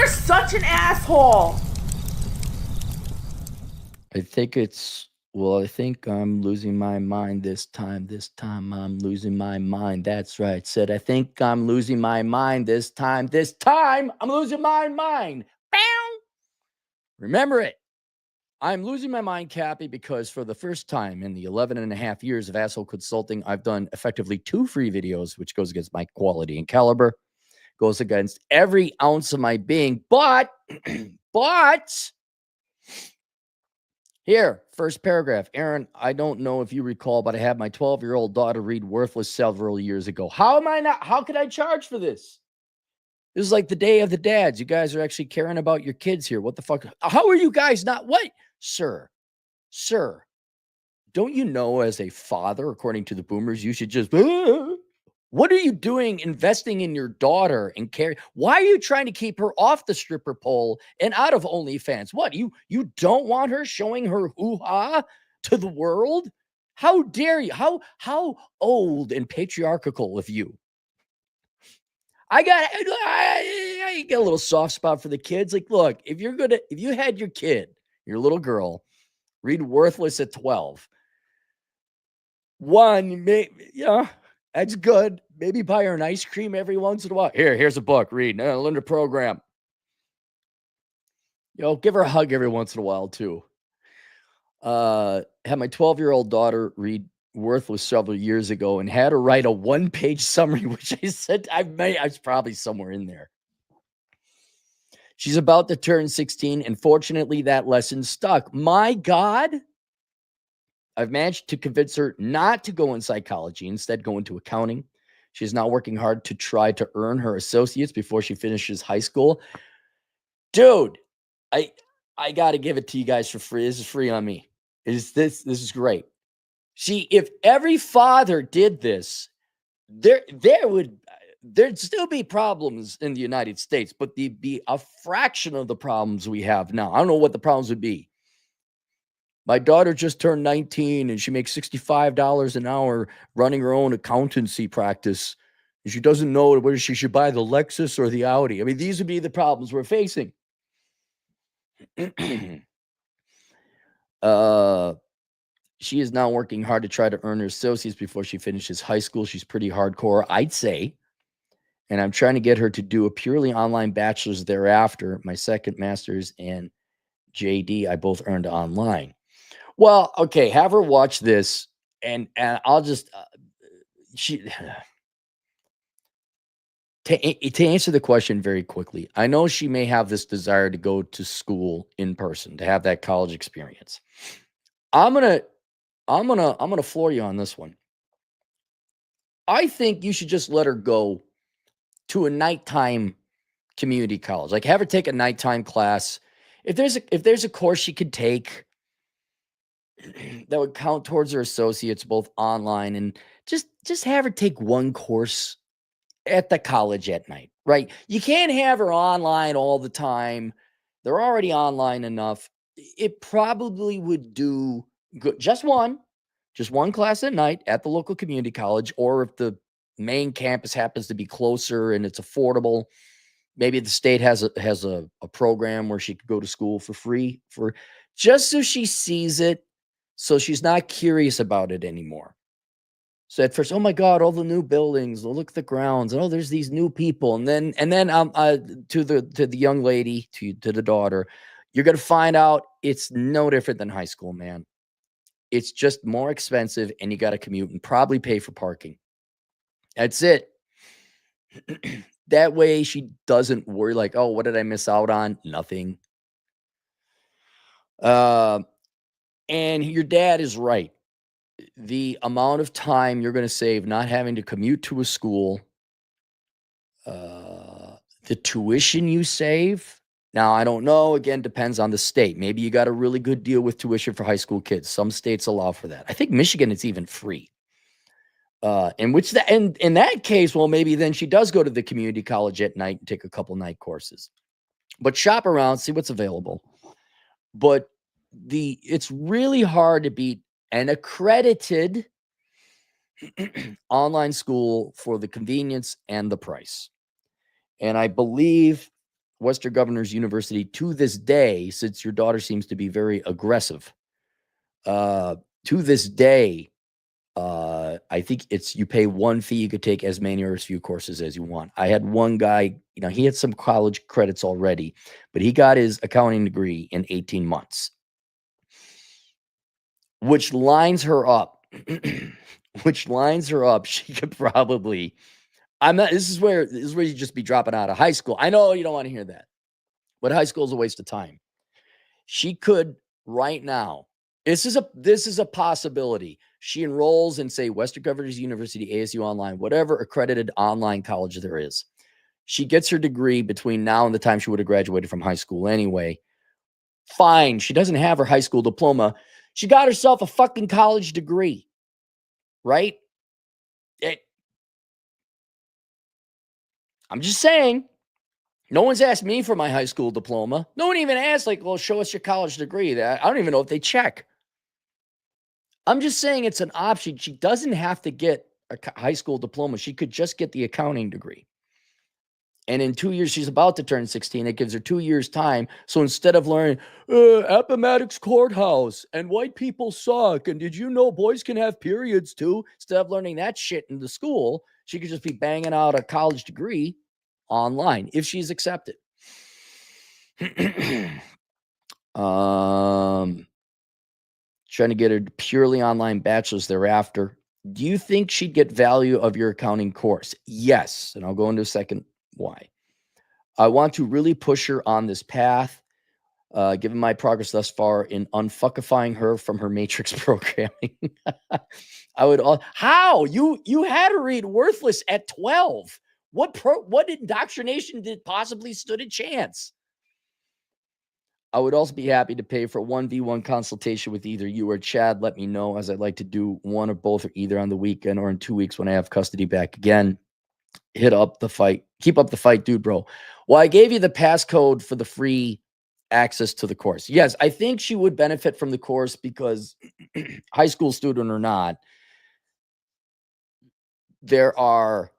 such an asshole. I think I think I'm losing my mind this time. This time I'm losing my mind. That's right. Said, I think I'm losing my mind this time. This time I'm losing my mind. Bow. Remember it. I'm losing my mind, Cappy, because for the first time in the 11 and a half years of Asshole Consulting, I've done effectively 2 free videos, which goes against my quality and caliber, goes against every ounce of my being. But, but, here, first paragraph. Aaron, I don't know if you recall, but I had my 12-year-old daughter read Worthless several years ago. How could I charge for this? This is like the day of the dads. You guys are actually caring about your kids here. What the fuck? How are you guys not? What? Sir, don't you know as a father, according to the boomers, you should just, what are you doing investing in your daughter and care? Why are you trying to keep her off the stripper pole and out of OnlyFans? What, you don't want her showing her hoo-ha to the world? How dare you? How old and patriarchal of you? I get a little soft spot for the kids. Like, look, if you had your kid, your little girl, read Worthless at 12, that's good. Maybe buy her an ice cream every once in a while. Here's a book. Read. Learn the program. Give her a hug every once in a while too. Had my 12-year-old daughter read Worthless several years ago and had her write a 1-page summary, which I said I was probably somewhere in there. She's about to turn 16, and fortunately, that lesson stuck. My God. I've managed to convince her not to go in psychology, instead go into accounting. She's now working hard to try to earn her associates before she finishes high school. Dude, I got to give it to you guys for free. This is free on me. This is great. See, if every father did this, there'd still be problems in the United States, but there'd be a fraction of the problems we have now. I don't know what the problems would be. My daughter just turned 19 and she makes $65 an hour running her own accountancy practice. And she doesn't know whether she should buy the Lexus or the Audi. I mean, these would be the problems we're facing. She is now working hard to try to earn her associates before she finishes high school. She's pretty hardcore, I'd say. And I'm trying to get her to do a purely online bachelor's thereafter. My second master's and JD, I both earned online. Well, okay, have her watch this, and I'll just to answer the question very quickly. I know she may have this desire to go to school in person, to have that college experience. I'm gonna floor you on this one. I think you should just let her go to a nighttime community college. Like, have her take a nighttime class. If there's a course she could take that would count towards her associates both online, and just have her take one course at the college at night, right? You can't have her online all the time. They're already online enough. It probably would do good. Just one class at night at the local community college, or if the main campus happens to be closer and it's affordable, maybe the state has a program where she could go to school for free, for just so she sees it, so she's not curious about it anymore. So at first, oh my God, all the new buildings, look at the grounds, and oh, there's these new people. And then to the young lady, to the daughter, you're gonna find out it's no different than high school, man. It's just more expensive, and you got to commute and probably pay for parking. That's it. That way she doesn't worry like, oh, what did I miss out on? Nothing. And your dad is right. The amount of time you're going to save not having to commute to a school, the tuition you save. Now, I don't know. Again, depends on the state. Maybe you got a really good deal with tuition for high school kids. Some states allow for that. I think Michigan, it's even free. In that case, well, maybe then she does go to the community college at night and take a couple night courses. But shop around, see what's available. But it's really hard to beat an accredited online school for the convenience and the price. And I believe Western Governors University to this day, since your daughter seems to be very aggressive, to this day, I think it's you pay one fee. You could take as many or as few courses as you want. I had one guy, he had some college credits already, but he got his accounting degree in 18 months, which lines her up. She could probably, this is where you just be dropping out of high school. I know you don't want to hear that, but high school is a waste of time. She could right now. This is a possibility. She enrolls in, say, Western Governors University, ASU Online, whatever accredited online college there is. She gets her degree between now and the time she would have graduated from high school anyway. Fine. She doesn't have her high school diploma. She got herself a fucking college degree, right? I'm just saying. No one's asked me for my high school diploma. No one even asked, like, well, show us your college degree. I don't even know if they check. I'm just saying it's an option. She doesn't have to get a high school diploma. She could just get the accounting degree. And in 2 years, she's about to turn 16. It gives her 2 years time. So instead of learning Appomattox Courthouse and white people suck, and did you know boys can have periods too? Instead of learning that shit in the school, she could just be banging out a college degree online if she's accepted. Trying to get a purely online bachelor's thereafter. Do you think she'd get value of your accounting course? Yes. And I'll go into a second why. I want to really push her on this path, given my progress thus far in unfuckifying her from her matrix programming. I would how you had her read Worthless at 12. What indoctrination did possibly stood a chance? I would also be happy to pay for 1v1 consultation with either you or Chad. Let me know, as I'd like to do one or both, or either on the weekend or in 2 weeks when I have custody back again. Hit up the fight. Keep up the fight, dude, bro. Well, I gave you the passcode for the free access to the course. Yes, I think she would benefit from the course because high school student or not, there are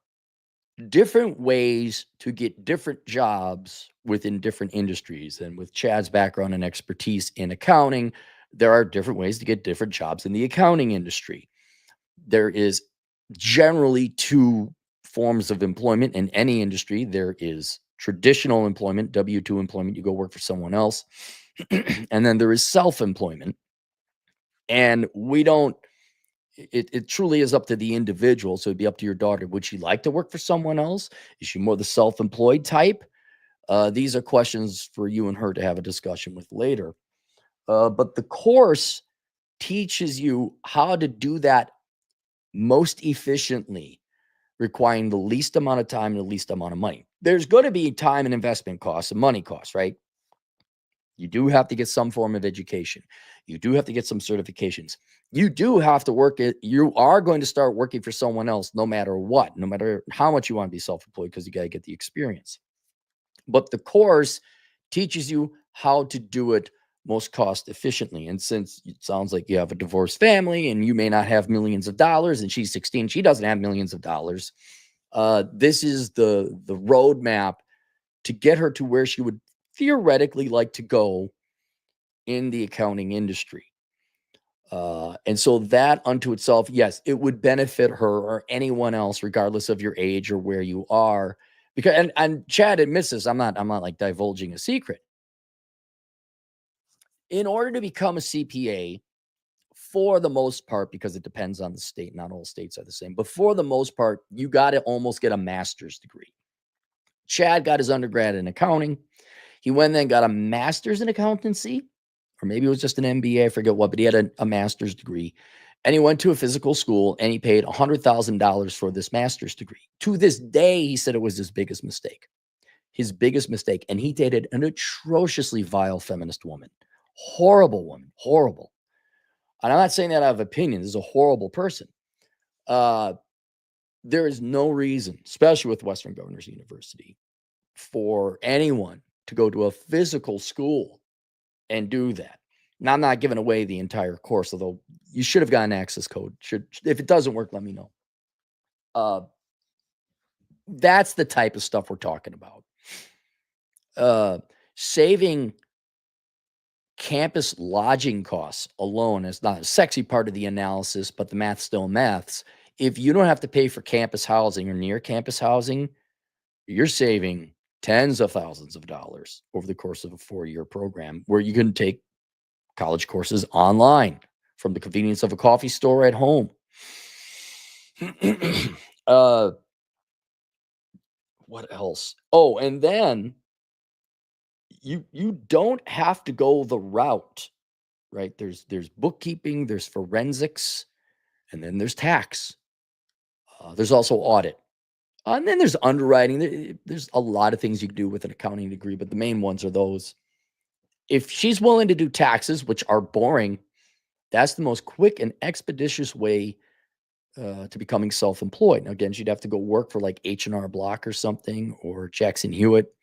different ways to get different jobs within different industries. And with Chad's background and expertise in accounting, there are different ways to get different jobs in the accounting industry. There is generally two forms of employment in any industry. There is traditional employment, W-2 employment, you go work for someone else. And then there is self-employment. And it truly is up to the individual. So it'd be up to your daughter. Would she like to work for someone else? Is she more the self-employed type? These are questions for you and her to have a discussion with later. But the course teaches you how to do that most efficiently, requiring the least amount of time and the least amount of money. There's going to be time and investment costs and money costs, right? You do have to get some form of education. You do have to get some certifications. You do have to work it. You are going to start working for someone else no matter what, no matter how much you want to be self-employed, because you got to get the experience. But the course teaches you how to do it most cost efficiently. And since it sounds like you have a divorced family and you may not have millions of dollars, and she's 16, she doesn't have millions of dollars. This is the roadmap to get her to where she would theoretically like to go in the accounting industry. And so that unto itself, yes, it would benefit her or anyone else, regardless of your age or where you are. Because and Chad admits this, I'm not like divulging a secret. In order to become a CPA, for the most part, because it depends on the state, not all states are the same, but for the most part, you got to almost get a master's degree. Chad got his undergrad in accounting. He went then got a master's in accountancy, or maybe it was just an MBA, I forget what, but he had a master's degree. And he went to a physical school and he paid $100,000 for this master's degree. To this day, he said it was his biggest mistake. His biggest mistake. And he dated an atrociously vile feminist woman. Horrible woman. Horrible. And I'm not saying that out of opinion. This is a horrible person. There is no reason, especially with Western Governors University, for anyone to go to a physical school and do that. Now, I'm not giving away the entire course, although you should have gotten access code. If it doesn't work, let me know. That's the type of stuff we're talking about. Saving campus lodging costs alone is not a sexy part of the analysis, but the math still maths. If you don't have to pay for campus housing or near campus housing, you're saving tens of thousands of dollars over the course of a 4-year program where you can take college courses online from the convenience of a coffee store at home. What else? Oh, and then you don't have to go the route, right? There's bookkeeping, there's forensics, and then there's tax. There's also audit. And then there's underwriting. There's a lot of things you can do with an accounting degree, but the main ones are those. If she's willing to do taxes, which are boring, that's the most quick and expeditious way to becoming self-employed. Now, again, she'd have to go work for like H&R Block or something, or Jackson Hewitt,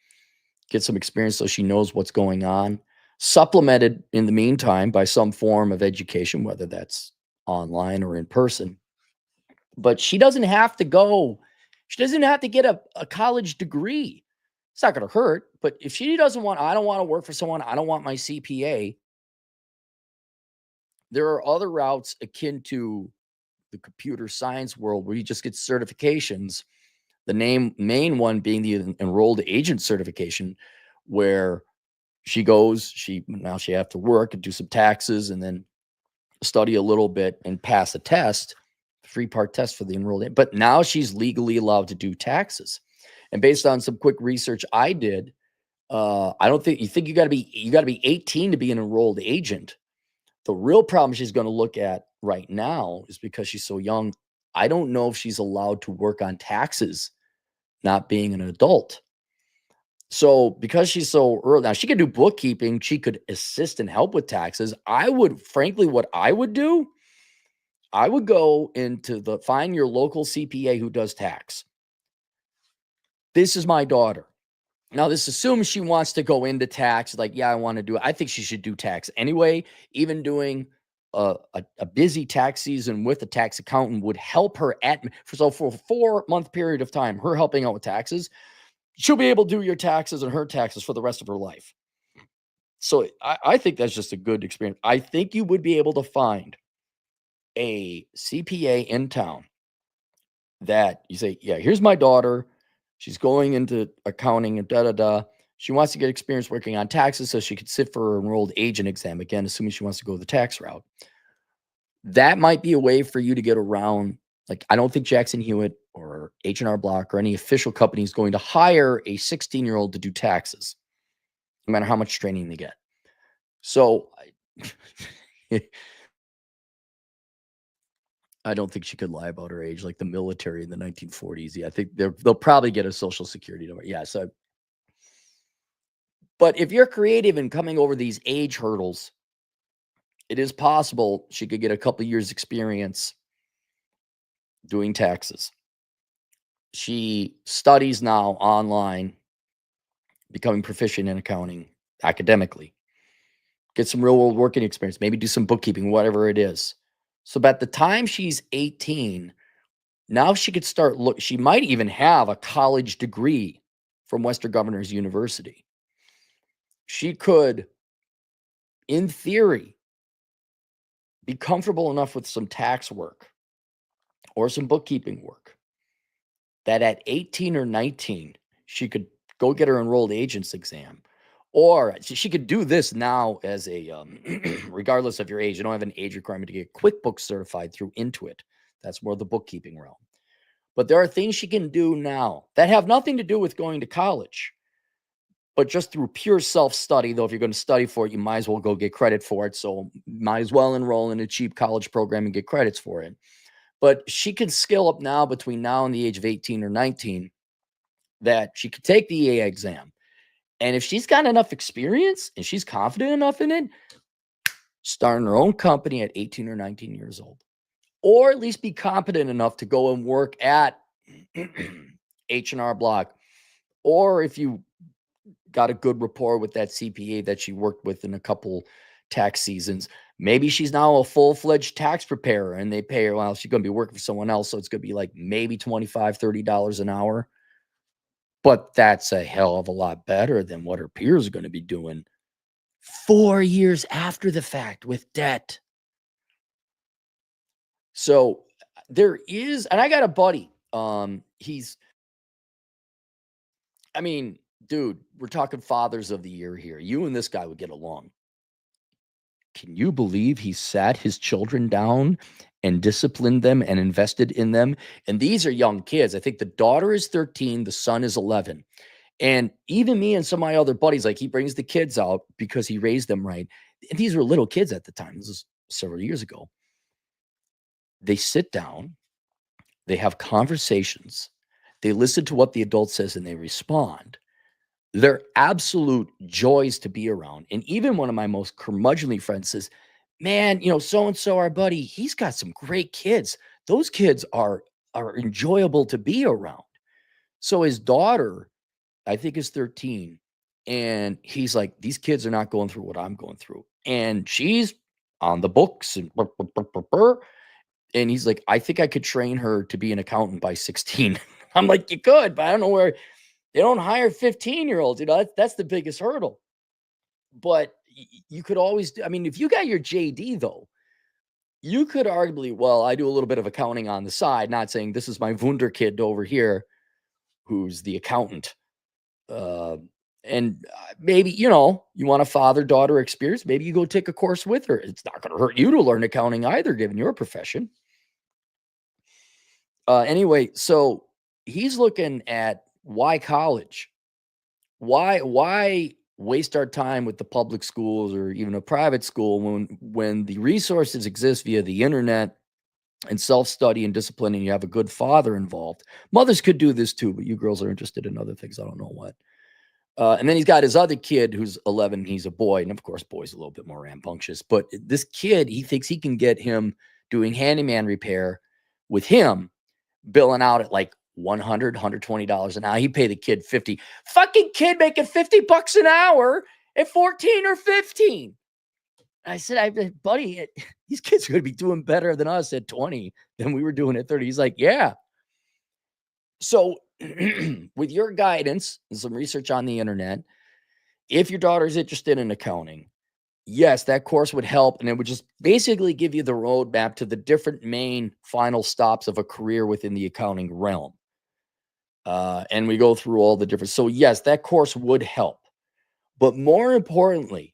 get some experience so she knows what's going on, supplemented in the meantime by some form of education, whether that's online or in person. But she doesn't have to go, she doesn't have to get a college degree. It's not going to hurt. But if she doesn't want, I don't want to work for someone, I don't want my CPA, there are other routes akin to the computer science world where you just get certifications. The main one being the enrolled agent certification, where she goes, now she have to work and do some taxes and then study a little bit and pass a test, 3-part test for the enrolled. But now she's legally allowed to do taxes. And based on some quick research I did, I don't think you got to be 18 to be an enrolled agent. The real problem she's going to look at right now is because she's so young. I don't know if she's allowed to work on taxes, not being an adult. So because she's so early, now she could do bookkeeping, she could assist and help with taxes. Frankly, what I would do, I would go find your local CPA who does tax. This is my daughter. Now, this assumes she wants to go into tax. Like, yeah, I want to do it. I think she should do tax anyway. Even doing a busy tax season with a tax accountant would help her for a 4-month period of time, her helping out with taxes, she'll be able to do your taxes and her taxes for the rest of her life. So I think that's just a good experience. I think you would be able to find a CPA in town that you say, yeah, here's my daughter. She's going into accounting and She wants to get experience working on taxes so she could sit for her enrolled agent exam. Again, assuming she wants to go the tax route. That might be a way for you to get around. Like, I don't think Jackson Hewitt or H&R Block or any official company is going to hire a 16-year-old to do taxes, no matter how much training they get. So I don't think she could lie about her age like the military in the 1940s. Yeah, I think they'll probably get a social security number. Yeah, so but if you're creative and coming over these age hurdles, it is possible she could get a couple years experience doing taxes. She studies now online, becoming proficient in accounting academically. Get some real world working experience, maybe do some bookkeeping, whatever it is. So by the time she's 18, now she could she might even have a college degree from Western Governors University. She could, in theory, be comfortable enough with some tax work or some bookkeeping work that at 18 or 19, she could go get her enrolled agent's exam. Or she could do this now as a, regardless of your age. You don't have an age requirement to get QuickBooks certified through Intuit. That's more the bookkeeping realm. But there are things she can do now that have nothing to do with going to college, but just through pure self-study. Though if you're going to study for it, you might as well go get credit for it. So might as well enroll in a cheap college program and get credits for it. But she can skill up now between now and the age of 18 or 19 that she could take the EA exam. And if she's got enough experience and she's confident enough in it, starting her own company at 18 or 19 years old, or at least be competent enough to go and work at H&R Block. Or if you got a good rapport with that CPA that she worked with in a couple tax seasons, maybe she's now a full-fledged tax preparer and they pay her, well, she's going to be working for someone else. So it's going to be like maybe $25, $30 an hour. But that's a hell of a lot better than what her peers are going to be doing 4 years after the fact with debt. So there is, and I got a buddy. I mean, dude, we're talking fathers of the year here. You and this guy would get along. Can you believe he sat his children down and disciplined them and invested in them? And these are young kids. I think the daughter is 13, the son is 11. And even me and some of my other buddies, like he brings the kids out because he raised them right. And these were little kids at the time. This was several years ago. They sit down, they have conversations, they listen to what the adult says and they respond. They're absolute joys to be around. And even one of my most curmudgeonly friends says, man, so and so, our buddy, he's got some great kids. Those kids are enjoyable to be around. So his daughter, I think, is 13. And he's like, these kids are not going through what I'm going through. And she's on the books and he's like, I think I could train her to be an accountant by 16. I'm like, you could, but I don't know where. They don't hire 15-year-olds. That's the biggest hurdle. But you could always do. I mean, if you got your JD, though, you could arguably, well, I do a little bit of accounting on the side, not saying this is my Wunderkid over here who's the accountant. And maybe, you want a father-daughter experience. Maybe you go take a course with her. It's not going to hurt you to learn accounting either, given your profession. Anyway, so he's looking at why college? Why waste our time with the public schools or even a private school when the resources exist via the internet and self-study and discipline, and you have a good father involved? Mothers could do this too, but you girls are interested in other things. I don't know what. And then he's got his other kid who's 11. He's a boy. And of course, boys a little bit more rambunctious. But this kid, he thinks he can get him doing handyman repair with him, billing out at like $100, $120 an hour. He pay the kid 50. Fucking kid making $50 an hour at 14 or 15. I said, buddy, these kids are going to be doing better than us at 20 than we were doing at 30. He's like, yeah. So with your guidance and some research on the internet, if your daughter's interested in accounting, yes, that course would help. And it would just basically give you the roadmap to the different main final stops of a career within the accounting realm. And we go through all the different. So yes, that course would help. But more importantly,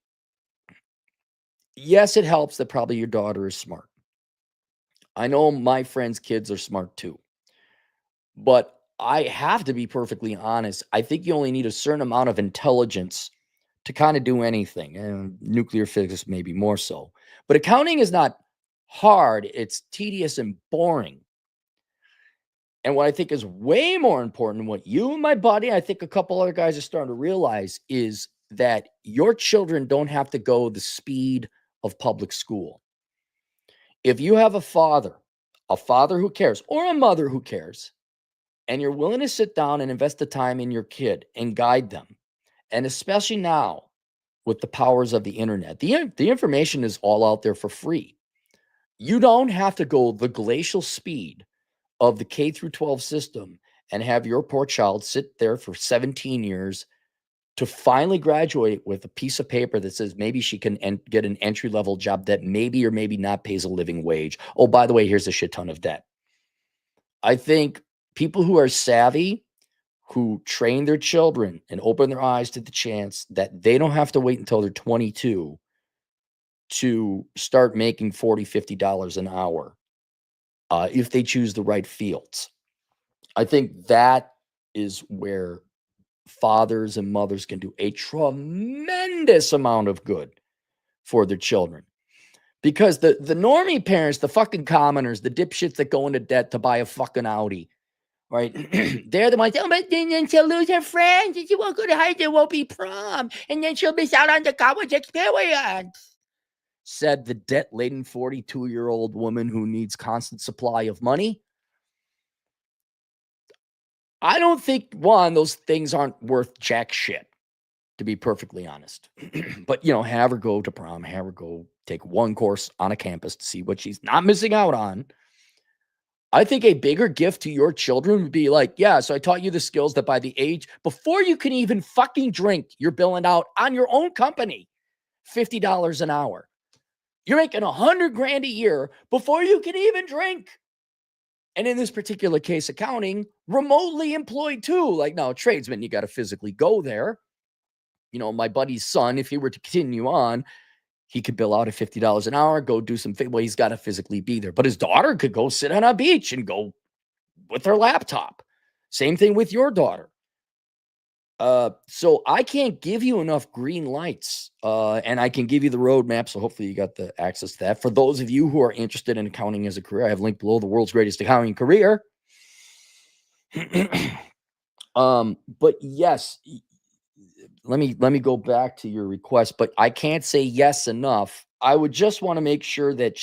yes, it helps that probably your daughter is smart. I know my friends' kids are smart too. But I have to be perfectly honest. I think you only need a certain amount of intelligence to kind of do anything. And nuclear physics, maybe more so. But accounting is not hard, it's tedious and boring. And what I think is way more important, what you and my buddy, I think a couple other guys are starting to realize, is that your children don't have to go the speed of public school. If you have a father who cares, or a mother who cares, and you're willing to sit down and invest the time in your kid and guide them, and especially now with the powers of the internet, the information is all out there for free. You don't have to go the glacial speed of the K through 12 system and have your poor child sit there for 17 years to finally graduate with a piece of paper that says maybe she can get an entry-level job that maybe or maybe not pays a living wage. Oh, by the way, here's a shit ton of debt. I think people who are savvy, who train their children and open their eyes to the chance that they don't have to wait until they're 22 to start making $40, $50 an hour if they choose the right fields. I think that is where fathers and mothers can do a tremendous amount of good for their children. Because the normie parents, the fucking commoners, the dipshits that go into debt to buy a fucking Audi, right? They're the ones, oh, but then she'll lose her friends and she won't go to high, there won't be prom, and then she'll miss out on the college experience. Said the debt-laden 42-year-old woman who needs constant supply of money. I don't think, one, those things aren't worth jack shit, to be perfectly honest. But, have her go to prom, have her go take one course on a campus to see what she's not missing out on. I think a bigger gift to your children would be like, yeah, so I taught you the skills that by the age, before you can even fucking drink, you're billing out on your own company $50 an hour. You're making $100,000 a year before you can even drink. And in this particular case, accounting, remotely employed too. Like, no, tradesman, you got to physically go there. You know, my buddy's son, if he were to continue on, he could bill out at $50 an hour, go do some, well, he's got to physically be there. But his daughter could go sit on a beach and go with her laptop. Same thing with your daughter. So I can't give you enough green lights, and I can give you the roadmap. So hopefully you got the access to that. For those of you who are interested in accounting as a career, I have linked below the world's greatest accounting career. But yes, let me go back to your request, but I can't say yes enough. I would just want to make sure that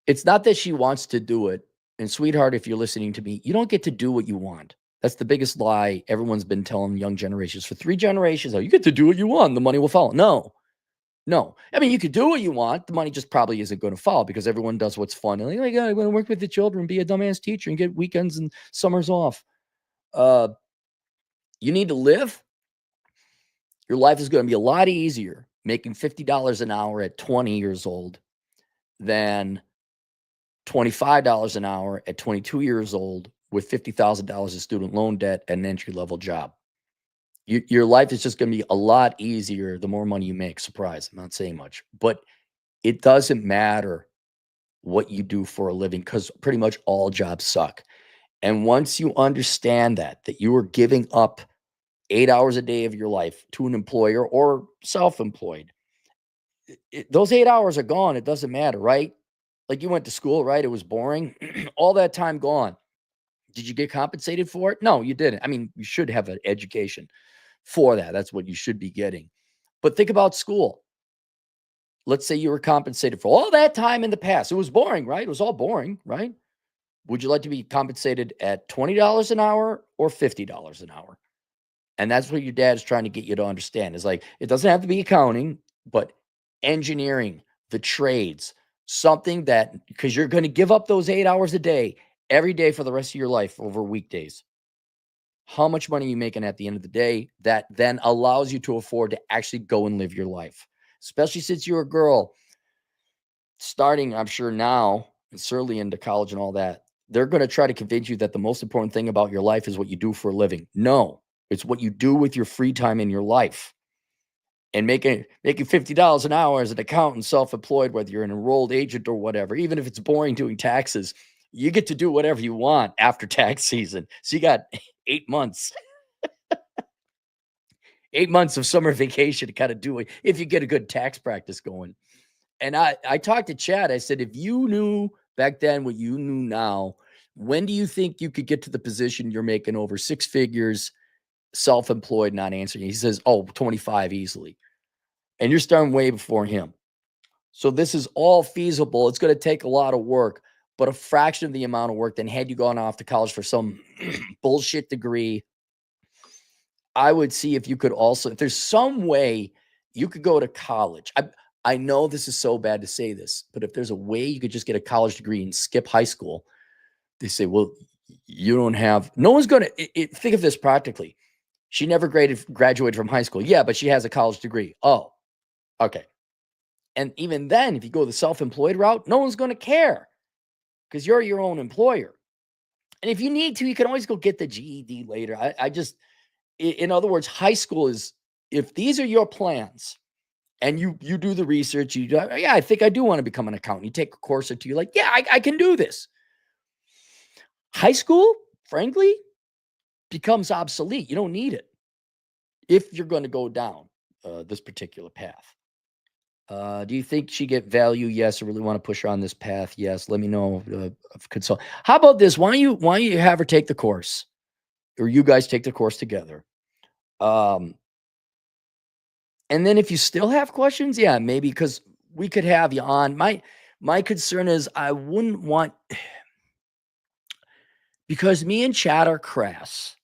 it's not that she wants to do it. And sweetheart, if you're listening to me, you don't get to do what you want. That's the biggest lie everyone's been telling young generations for 3 generations. Oh, you get to do what you want. The money will follow. No. I mean, you could do what you want. The money just probably isn't going to follow because everyone does what's fun. And like, I want to work with the children, be a dumbass teacher and get weekends and summers off. You need to live. Your life is going to be a lot easier making $50 an hour at 20 years old than $25 an hour at 22 years old with $50,000 of student loan debt and an entry-level job. Your life is just going to be a lot easier the more money you make. Surprise, I'm not saying much. But it doesn't matter what you do for a living because pretty much all jobs suck. And once you understand that you are giving up 8 hours a day of your life to an employer or self-employed, those 8 hours are gone. It doesn't matter, right? Like you went to school, right? It was boring. All that time gone. Did you get compensated for it? No, you didn't. I mean, you should have an education for that. That's what you should be getting. But think about school. Let's say you were compensated for all that time in the past. It was boring, right? It was all boring, right? Would you like to be compensated at $20 an hour or $50 an hour? And that's what your dad is trying to get you to understand. Is like, it doesn't have to be accounting, but engineering, the trades, something that, because you're going to give up those 8 hours a day every day for the rest of your life over weekdays. How much money are you making at the end of the day that then allows you to afford to actually go and live your life? Especially since you're a girl starting, I'm sure now, and certainly into college and all that, they're going to try to convince you that the most important thing about your life is what you do for a living. No, it's what you do with your free time in your life. And making $50 an hour as an accountant, self-employed, whether you're an enrolled agent or whatever, even if it's boring doing taxes, you get to do whatever you want after tax season. So you got 8 months. 8 months of summer vacation to kind of do it if you get a good tax practice going. And I talked to Chad. I said, if you knew back then what you knew now, when do you think you could get to the position you're making over 6 figures, self-employed, not answering? He says, 25 easily. And you're starting way before him. So this is all feasible. It's going to take a lot of work, but a fraction of the amount of work than had you gone off to college for some bullshit degree. I would see if you could also, if there's some way you could go to college. I know this is so bad to say this, but if there's a way you could just get a college degree and skip high school, they say, well, you don't have, no one's going to, think of this practically. She never graduated from high school. Yeah, but she has a college degree. Oh, okay. And even then, if you go the self-employed route, no one's going to care because you're your own employer. And if you need to, you can always go get the GED later. I just, in other words, high school is, if these are your plans and you do the research, yeah, I think I do want to become an accountant. You take a course or two, you're like, yeah, I can do this. High school, frankly, becomes obsolete. You don't need it if you're going to go down this particular path. Do you think she get value? Yes. I really want to push her on this path. Yes. Let me know. Consult. How about this? Why don't you have her take the course, or you guys take the course together? And then if you still have questions, yeah, maybe, because we could have you on. My concern is I wouldn't want, because me and Chad are crass.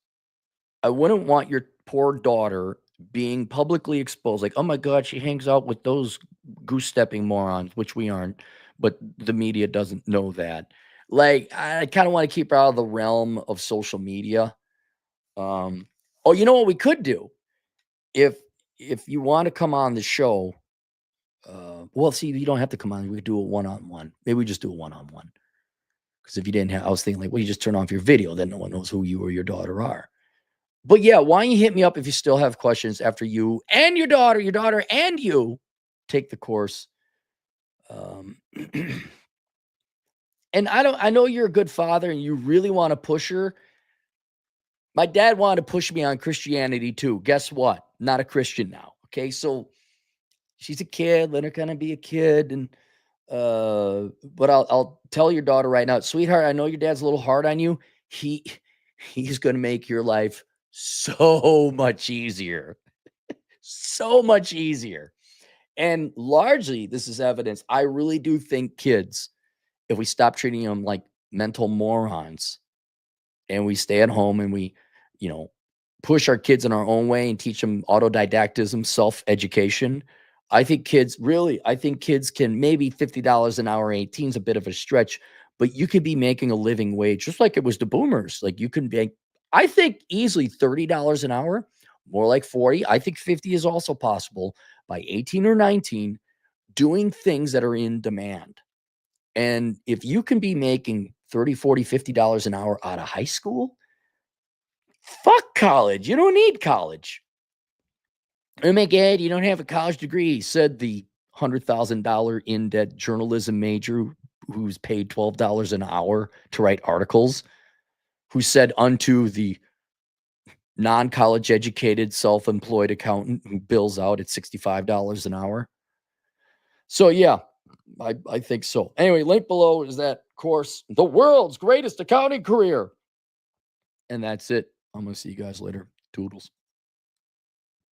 I wouldn't want your poor daughter being publicly exposed. Like, oh my God, she hangs out with those goose stepping morons, which we aren't. but the media doesn't know that. Like, I kind of want to keep her out of the realm of social media. Oh, you know what we could do? If you want to come on the show, well, see, you don't have to come on. We could do a one-on-one. Maybe we just do a one-on-one. Because if you didn't have, I was thinking like, well, you just turn off your video, then no one knows who you or your daughter are. But yeah, why don't you hit me up if you still have questions after you and your daughter and you take the course. And I know you're a good father and you really want to push her. My dad wanted to push me on Christianity too. Guess what? Not a Christian now. Okay. So she's a kid. Let her kind of be a kid. And, but I'll tell your daughter right now, sweetheart, I know your dad's a little hard on you. He's going to make your life so much easier. So much easier. And largely, this is evidence. I really do think kids, if we stop treating them like mental morons and we stay at home and we, push our kids in our own way and teach them autodidactism, self-education, I think kids can maybe $50 an hour, 18 is a bit of a stretch, but you could be making a living wage just like it was the boomers. Like you can make, I think easily $30 an hour, more like 40. I think 50 is also possible by 18 or 19 doing things that are in demand. And if you can be making 30, 40, $50 an hour out of high school, fuck college. You don't need college. Oh my God, you don't have a college degree, said the $100,000 in debt journalism major who's paid $12 an hour to write articles, who said unto the non-college educated self-employed accountant who bills out at $65 an hour. So yeah, I think so. Anyway, link below is that course, The World's Greatest Accounting Career. And that's it. I'm going to see you guys later. Toodles.